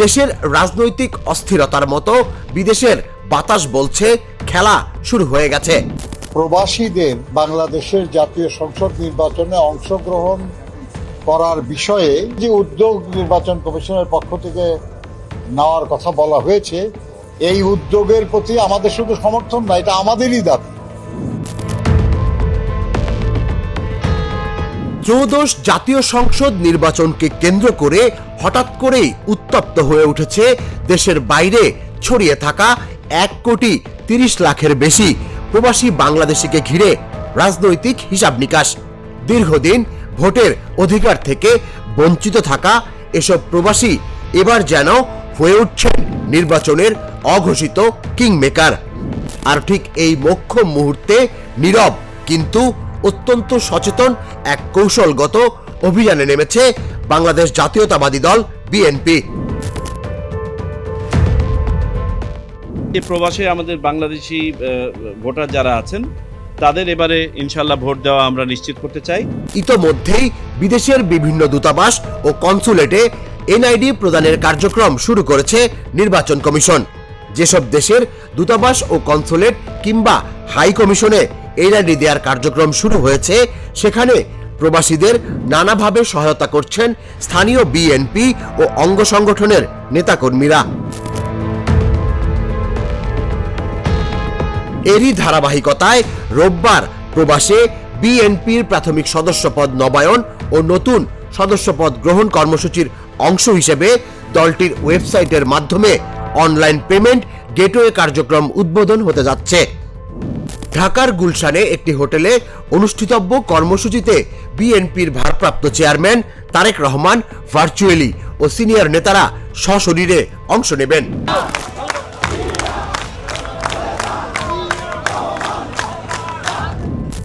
দেশের রাজনৈতিক অস্থিরতার মতো বিদেশের বাতাস বলছে খেলা শুরু হয়ে গেছে। প্রবাসীদের বাংলাদেশের জাতীয় সংসদ নির্বাচনে অংশগ্রহণ করার বিষয়ে যে উদ্যোগ নির্বাচন কমিশনের পক্ষ থেকে নেওয়ার কথা বলা হয়েছে, এই উদ্যোগের প্রতি আমাদের শুধু সমর্থন না, এটা আমাদেরই দাবি। ত্রয়োদশ জাতীয় সংসদ নির্বাচনকে কেন্দ্র করে হঠাৎ করেই উত্তপ্ত হয়ে উঠেছে দেশের বাইরে ছড়িয়ে থাকা 1,30,00,000-এর বেশি প্রবাসী বাংলাদেশিকে ঘিরে রাজনৈতিক হিসাব নিকাশ। দীর্ঘদিন ভোটের অধিকার থেকে বঞ্চিত থাকা এসব প্রবাসী এবার যেন হয়ে উঠছেন নির্বাচনের অঘোষিত কিংমেকার। আর ঠিক এই মোক্ষম মুহূর্তে নীরব কিন্তু অত্যন্ত সচেতন এক কৌশলগত অভিযানে নেমেছে বাংলাদেশ জাতীয়তাবাদী দল বিএনপি। এই প্রবাসে আমাদের বাংলাদেশি ভোটার যারা আছেন তাদের এবারে ইনশাআল্লাহ ভোট দেওয়া আমরা নিশ্চিত করতে চাই। ইতোমধ্যেই বিদেশের বিভিন্ন দূতাবাস ও কনসুলেটে এনআইডি প্রদানের কার্যক্রম শুরু করেছে নির্বাচন কমিশন। যেসব দেশের দূতাবাস ও কনসুলেট কিংবা হাই কমিশনে এনআইডি দেওয়ার কার্যক্রম শুরু হয়েছে, সেখানে প্রবাসীদের নানাভাবে সহায়তা করছেন স্থানীয় বিএনপি ও অঙ্গ সংগঠনের নেতাকর্মীরা। এরই ধারাবাহিকতায় রোববার প্রবাসে বিএনপির প্রাথমিক সদস্যপদ নবায়ন ও নতুন সদস্যপদ গ্রহণ কর্মসূচির অংশ হিসেবে দলটির ওয়েবসাইটের মাধ্যমে অনলাইন পেমেন্ট গেটওয়ে কার্যক্রম উদ্বোধন হতে যাচ্ছে। ঢাকার গুলশানে একটি হোটেলে অনুষ্ঠিতব্য কর্মসূচিতে বিএনপির ভারপ্রাপ্ত চেয়ারম্যান তারেক রহমান ভার্চুয়ালি ও সিনিয়র নেতারা সশরীরে অংশ নেবেন।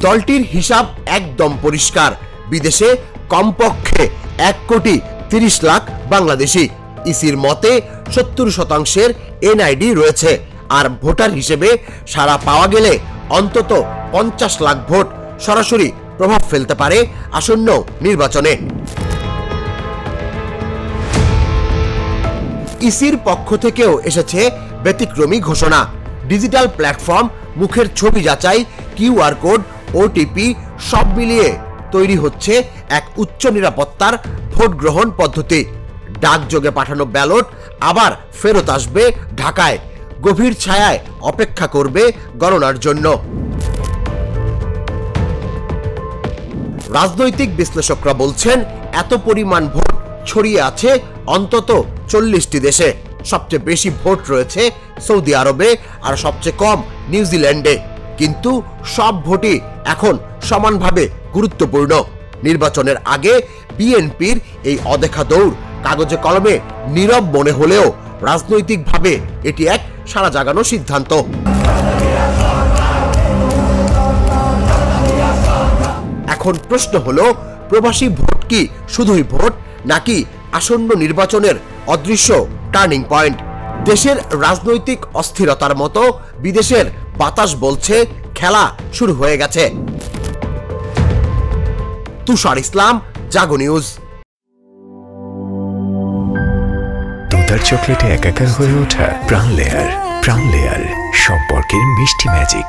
দলটির হিসাব একদম পরিষ্কার, বিদেশে কমপক্ষে 1,30,00,000 বাংলাদেশি। ইসির মতে 70% এনআইডি রয়েছে, আর ভোটার হিসেবে সাড়া পাওয়া গেলে অন্তত 50 লাখ ভোট সরাসরি প্রভাব ফেলতে পারে আসন্ন নির্বাচনে। ইসির পক্ষ থেকেও এসেছে ব্যতিক্রমী ঘোষণা। ডিজিটাল প্ল্যাটফর্ম, মুখের ছবি যাচাই, কিউআর কোড, ওটিপি সব মিলিয়ে তৈরি হচ্ছে এক উচ্চ নিরাপত্তার ভোট গ্রহণ পদ্ধতি। ডাকযোগে পাঠানো ব্যালট আবার ফেরত আসবে ঢাকায়, গভীর ছায়ায় অপেক্ষা করবে গণনার জন্য। রাজনৈতিক বিশ্লেষকরা বলছেন, এত পরিমাণ ভোট ছড়িয়ে আছে অন্তত 40টি দেশে। সবচেয়ে বেশি ভোট রয়েছে সৌদি আরবে আর সবচেয়ে কম নিউজিল্যান্ডে। কিন্তু সব ভোটই এখন সমানভাবে গুরুত্বপূর্ণ। নির্বাচনের আগে বিএনপির এই অদেখা দৌড় কাগজে কলমে নীরব মনে হলেও রাজনৈতিকভাবে এটি এক সাড়া জাগানো সিদ্ধান্ত। এখন প্রশ্ন হলো, প্রবাসী ভোট কি শুধুই ভোট, নাকি আসন্ন নির্বাচনের অদৃশ্য টার্নিং পয়েন্ট? দেশের রাজনৈতিক অস্থিরতার মতো বিদেশের বাতাস বলছে খেলা শুরু হয়ে গেছে। তুষার ইসলাম, জাগো নিউজ। দুধার চকলেটে একাকার হয়ে ওঠা প্রাণ লেয়ার সম্পর্কের মিষ্টি ম্যাজিক।